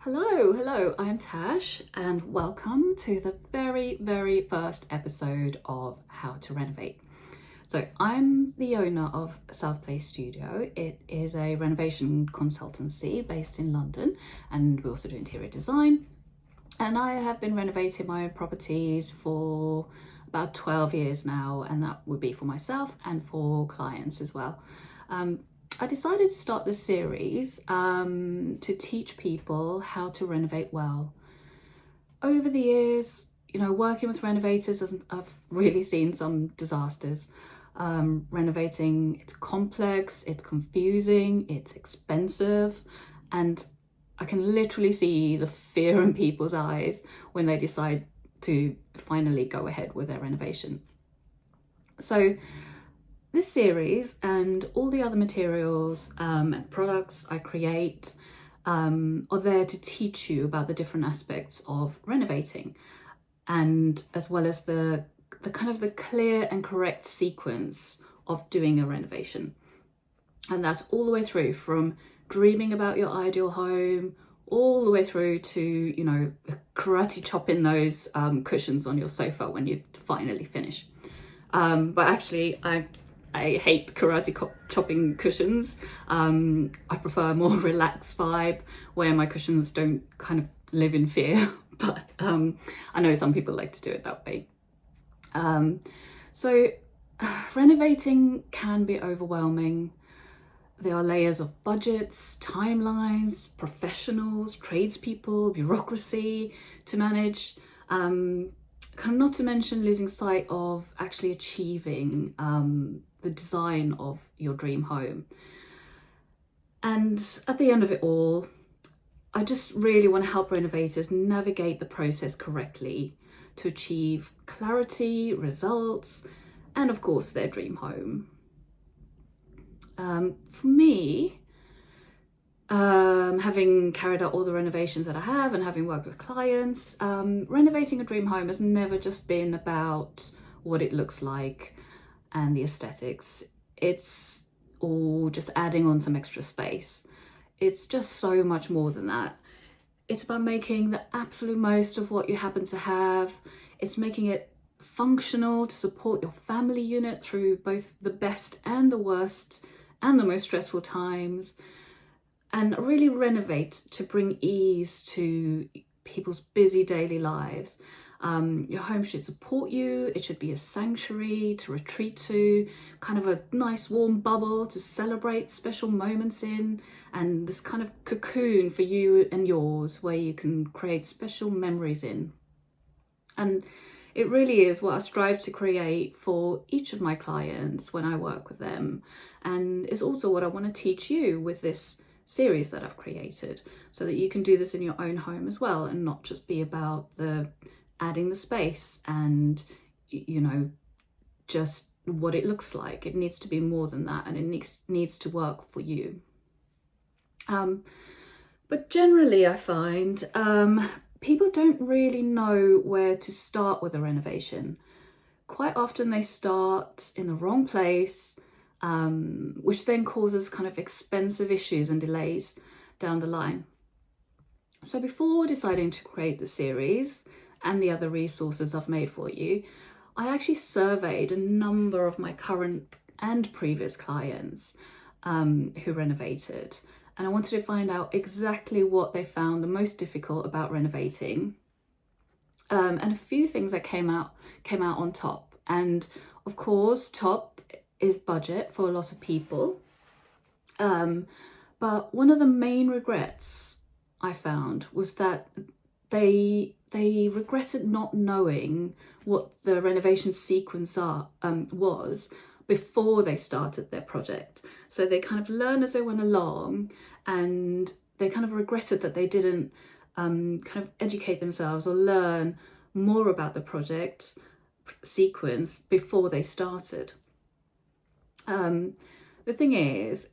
Hello, I'm Tash and welcome to the very first episode of How to Renovate. So I'm the owner of South Place Studio. It is a renovation consultancy based in London, and we also do interior design. And I have been renovating my own properties for about 12 years now, and that would be for myself and for clients as well. I decided to start this series to teach people how to renovate well. Over the years, working with renovators, I've really seen some disasters. Renovating, it's complex, it's confusing, it's expensive, and I can literally see the fear in people's eyes when they decide to finally go ahead with their renovation. So this series and all the other materials and products I create are there to teach you about the different aspects of renovating, and as well as the kind of the clear and correct sequence of doing a renovation. And that's all the way through from dreaming about your ideal home all the way through to, karate chopping those cushions on your sofa when you finally finish. But actually, I hate karate chopping cushions. I prefer a more relaxed vibe where my cushions don't kind of live in fear, but I know some people like to do it that way. So renovating can be overwhelming. There are layers of budgets, timelines, professionals, tradespeople, bureaucracy to manage. Not to mention losing sight of actually achieving the design of your dream home. And at the end of it all, I just really want to help renovators navigate the process correctly to achieve clarity, results, and of course their dream home. For me, having carried out all the renovations that I have and having worked with clients, renovating a dream home has never just been about what it looks like and the aesthetics. It's all just adding on some extra space. It's just so much more than that. It's about making the absolute most of what you happen to have. It's making it functional to support your family unit through both the best and the worst and the most stressful times, and really renovate to bring ease to people's busy daily lives. Your home should support you. It should be a sanctuary to retreat to, kind of a nice warm bubble to celebrate special moments in, and this kind of cocoon for you and yours where you can create special memories in. And it really is what I strive to create for each of my clients when I work with them, and is also what I want to teach you with this series that I've created, so that you can do this in your own home as well and not just be about the adding the space and just what it looks like. It needs to be more than that, and it needs to work for you. But generally I find people don't really know where to start with a renovation. Quite often they start in the wrong place, which then causes kind of expensive issues and delays down the line. So before deciding to create the series and the other resources I've made for you, I actually surveyed a number of my current and previous clients who renovated. And I wanted to find out exactly what they found the most difficult about renovating. And a few things that came out on top. And of course, top is budget for a lot of people. But one of the main regrets I found was that they regretted not knowing what the renovation sequence was before they started their project. So they kind of learned as they went along, and they kind of regretted that they didn't kind of educate themselves or learn more about the project sequence before they started. The thing is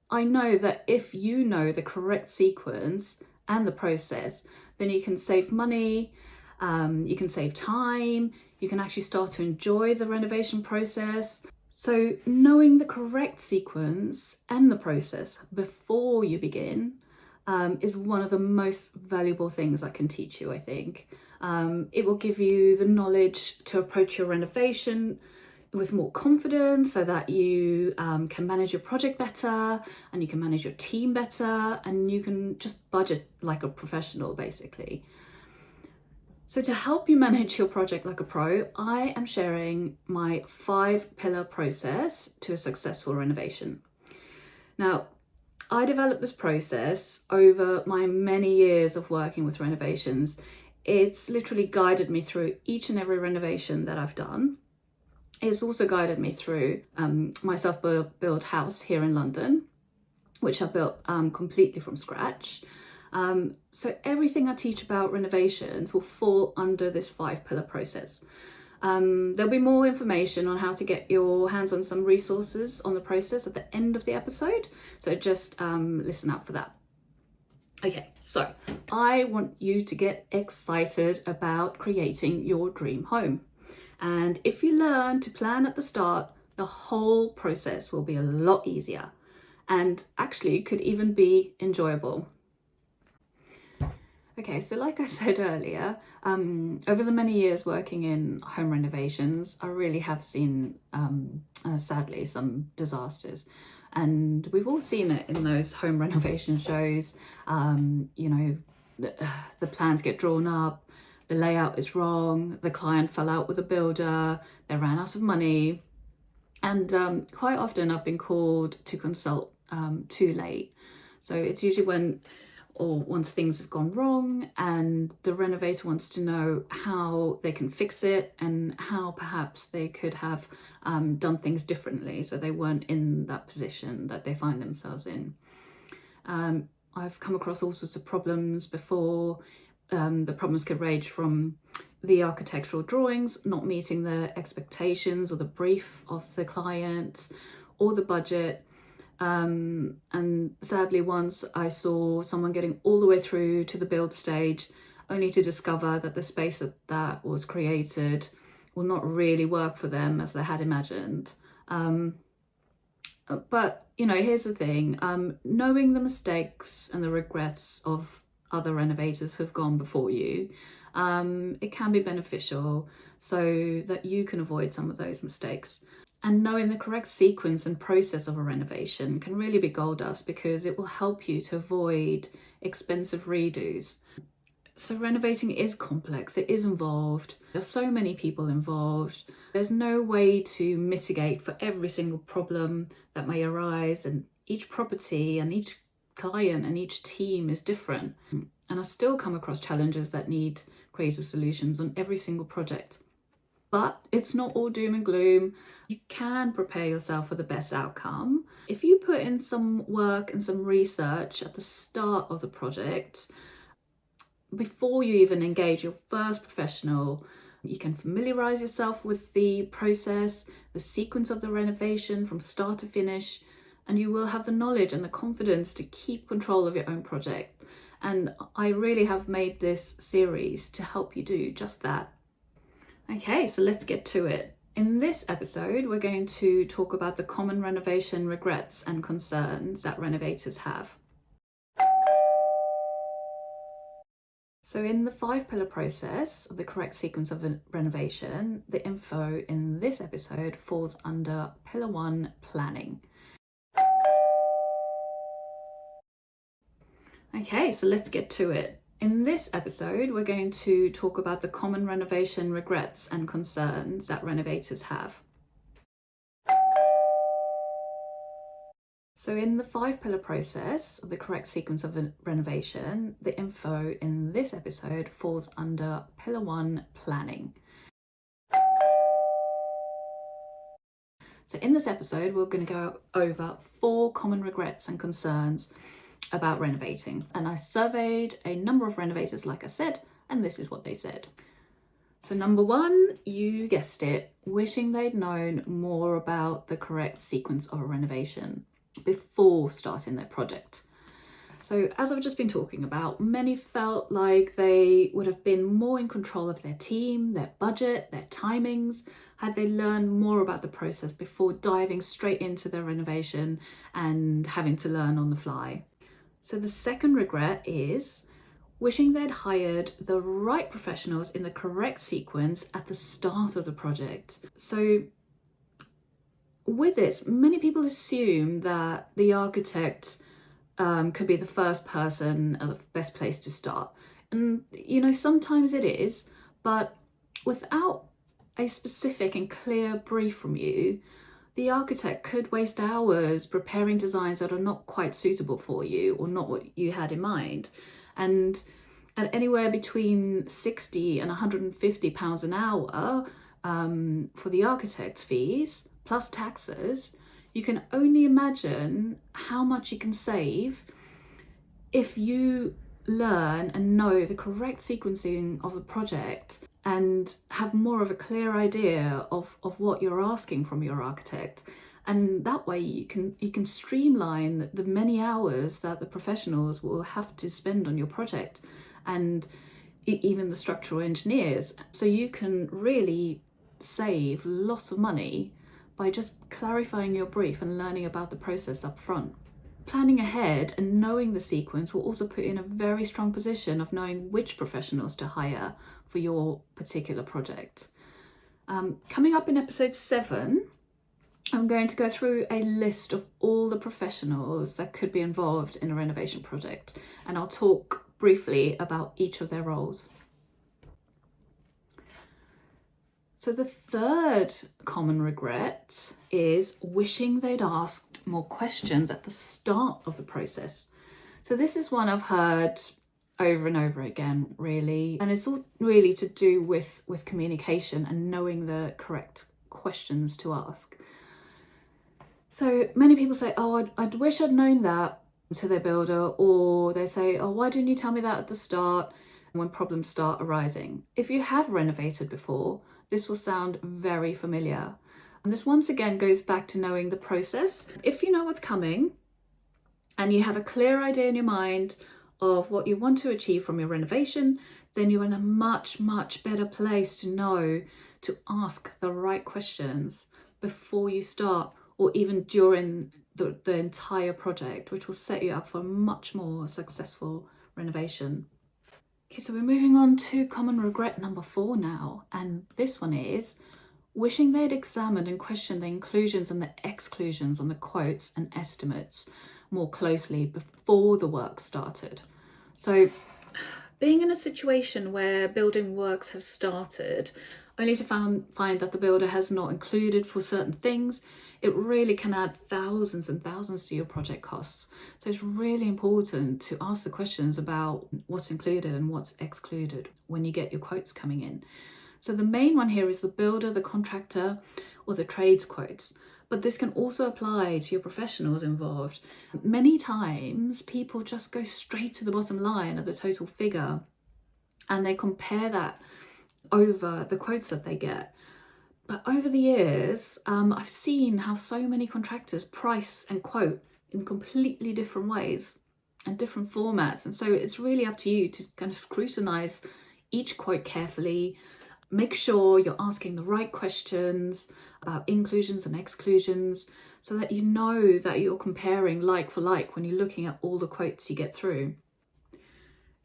I know that if you know the correct sequence and the process, then you can save money, you can save time, you can actually start to enjoy the renovation process. So knowing the correct sequence and the process before you begin is one of the most valuable things I can teach you, I think. It will give you the knowledge to approach your renovation with more confidence so that you can manage your project better, and you can manage your team better, and you can just budget like a professional, basically. So to help you manage your project like a pro, I am sharing my 5-pillar process to a successful renovation. Now, I developed this process over my many years of working with renovations. It's literally guided me through each and every renovation that I've done. It's also guided me through my self-built house here in London, which I built completely from scratch. So everything I teach about renovations will fall under this 5-pillar process. There'll be more information on how to get your hands on some resources on the process at the end of the episode. So just listen out for that. Okay, so I want you to get excited about creating your dream home. And if you learn to plan at the start, the whole process will be a lot easier and actually could even be enjoyable. Okay, so like I said earlier, over the many years working in home renovations, I really have seen, sadly, some disasters. And we've all seen it in those home renovation shows. You know, the plans get drawn up, the layout is wrong, the client fell out with a builder, they ran out of money. And quite often I've been called to consult too late. So it's usually once things have gone wrong and the renovator wants to know how they can fix it and how perhaps they could have done things differently so they weren't in that position that they find themselves in. I've come across all sorts of problems before. The problems could range from the architectural drawings not meeting the expectations or the brief of the client or the budget. And sadly, once I saw someone getting all the way through to the build stage only to discover that the space that was created will not really work for them as they had imagined. But, you know, here's the thing, knowing the mistakes and the regrets of other renovators who've gone before you, it can be beneficial so that you can avoid some of those mistakes. And knowing the correct sequence and process of a renovation can really be gold dust because it will help you to avoid expensive redos. So renovating is complex, it is involved. There's so many people involved. There's no way to mitigate for every single problem that may arise, and each property and each client and each team is different. And I still come across challenges that need creative solutions on every single project. But it's not all doom and gloom. You can prepare yourself for the best outcome. If you put in some work and some research at the start of the project, before you even engage your first professional, you can familiarize yourself with the process, the sequence of the renovation from start to finish, and you will have the knowledge and the confidence to keep control of your own project. And I really have made this series to help you do just that. Okay, so let's get to it. In this episode, we're going to talk about the common renovation regrets and concerns that renovators have. So in the 5-pillar process of the correct sequence of a renovation, the info in this episode falls under Pillar 1, planning. Okay, so let's get to it. In this episode, we're going to talk about the common renovation regrets and concerns that renovators have. So in the 5-pillar process of the correct sequence of a renovation, the info in this episode falls under Pillar 1, planning. So in this episode, we're going to go over 4 common regrets and concerns about renovating. And I surveyed a number of renovators, like I said, and this is what they said. So number 1, you guessed it, wishing they'd known more about the correct sequence of a renovation before starting their project. So as I've just been talking about, many felt like they would have been more in control of their team, their budget, their timings, had they learned more about the process before diving straight into their renovation and having to learn on the fly. So the second regret is wishing they'd hired the right professionals in the correct sequence at the start of the project. So with this, many people assume that the architect could be the first person or the best place to start. And, sometimes it is, but without a specific and clear brief from you, the architect could waste hours preparing designs that are not quite suitable for you or not what you had in mind. And at anywhere between 60 and 150 pounds an hour for the architect's fees, plus taxes, you can only imagine how much you can save if you learn and know the correct sequencing of a project and have more of a clear idea of what you're asking from your architect. And that way you can streamline the many hours that the professionals will have to spend on your project, and even the structural engineers. So you can really save lots of money by just clarifying your brief and learning about the process up front. Planning ahead and knowing the sequence will also put you in a very strong position of knowing which professionals to hire for your particular project. Coming up in episode 7, I'm going to go through a list of all the professionals that could be involved in a renovation project, and I'll talk briefly about each of their roles. So the third common regret is wishing they'd asked more questions at the start of the process. So this is one I've heard over and over again, really, and it's all really to do with communication and knowing the correct questions to ask. So many people say, oh, I'd wish I'd known that to their builder, or they say, oh, why didn't you tell me that at the start when problems start arising? If you have renovated before, this will sound very familiar. And this once again goes back to knowing the process. If you know what's coming and you have a clear idea in your mind of what you want to achieve from your renovation, then you're in a much, much better place to know to ask the right questions before you start, or even during the entire project, which will set you up for a much more successful renovation. Okay, so we're moving on to common regret number 4 now, and this one is wishing they'd examined and questioned the inclusions and the exclusions on the quotes and estimates more closely before the work started. So being in a situation where building works have started only to find that the builder has not included for certain things, it really can add thousands and thousands to your project costs. So it's really important to ask the questions about what's included and what's excluded when you get your quotes coming in. So the main one here is the builder, the contractor, or the trades quotes. But this can also apply to your professionals involved. Many times people just go straight to the bottom line of the total figure and they compare that over the quotes that they get. But over the years, I've seen how so many contractors price and quote in completely different ways and different formats. And so it's really up to you to kind of scrutinize each quote carefully, make sure you're asking the right questions about inclusions and exclusions so that you know that you're comparing like for like when you're looking at all the quotes you get through.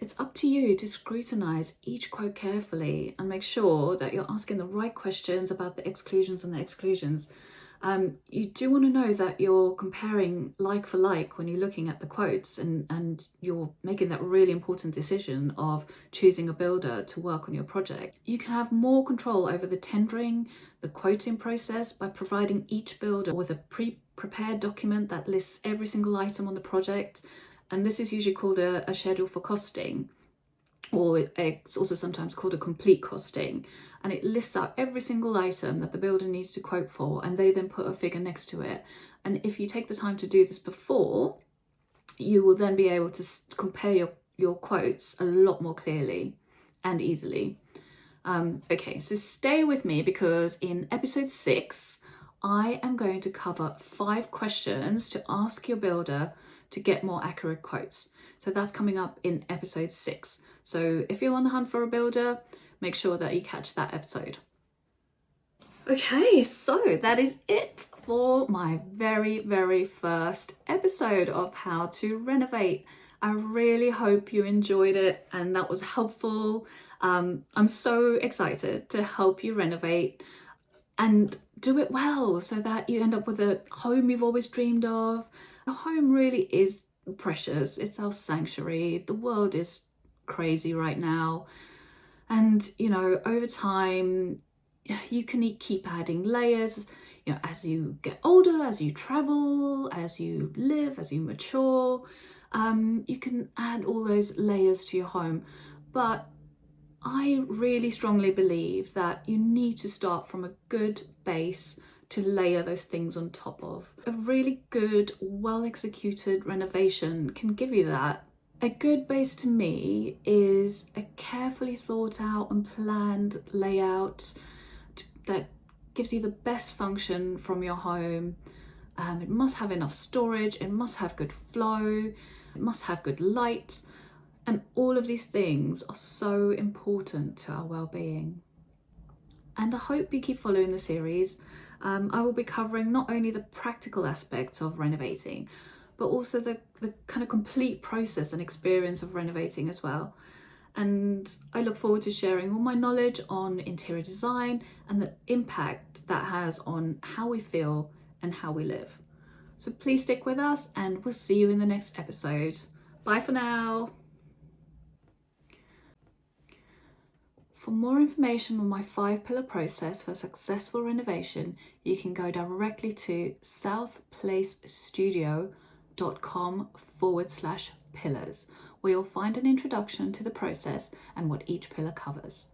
It's up to you to scrutinize each quote carefully and make sure that you're asking the right questions about the exclusions and the exclusions. You do want to know that you're comparing like for like when you're looking at the quotes and you're making that really important decision of choosing a builder to work on your project. You can have more control over the tendering, the quoting process by providing each builder with a pre-prepared document that lists every single item on the project. And this is usually called a schedule for costing, or it's also sometimes called a complete costing. And it lists out every single item that the builder needs to quote for, and they then put a figure next to it. And if you take the time to do this before, you will then be able to compare your quotes a lot more clearly and easily. Okay, so stay with me because in episode 6, I am going to cover 5 questions to ask your builder to get more accurate quotes. So that's coming up in episode 6. So if you're on the hunt for a builder, make sure that you catch that episode. Okay, so that is it for my very, very first episode of How to Renovate. I really hope you enjoyed it and that was helpful. I'm so excited to help you renovate and do it well so that you end up with a home you've always dreamed of. A home really is precious. It's our sanctuary. The world is crazy right now. And, you know, over time, you can keep adding layers, you know, as you get older, as you travel, as you live, as you mature, you can add all those layers to your home. But I really strongly believe that you need to start from a good base to layer those things on top of. A really good, well-executed renovation can give you that. A good base to me is a carefully thought out and planned layout that gives you the best function from your home. It must have enough storage, it must have good flow, it must have good light, and all of these things are so important to our well-being. And I hope you keep following the series. I will be covering not only the practical aspects of renovating, but also the kind of complete process and experience of renovating as well. And I look forward to sharing all my knowledge on interior design and the impact that has on how we feel and how we live. So please stick with us and we'll see you in the next episode. Bye for now. For more information on my 5-pillar process for successful renovation, you can go directly to southplacestudio.com/pillars, where you'll find an introduction to the process and what each pillar covers.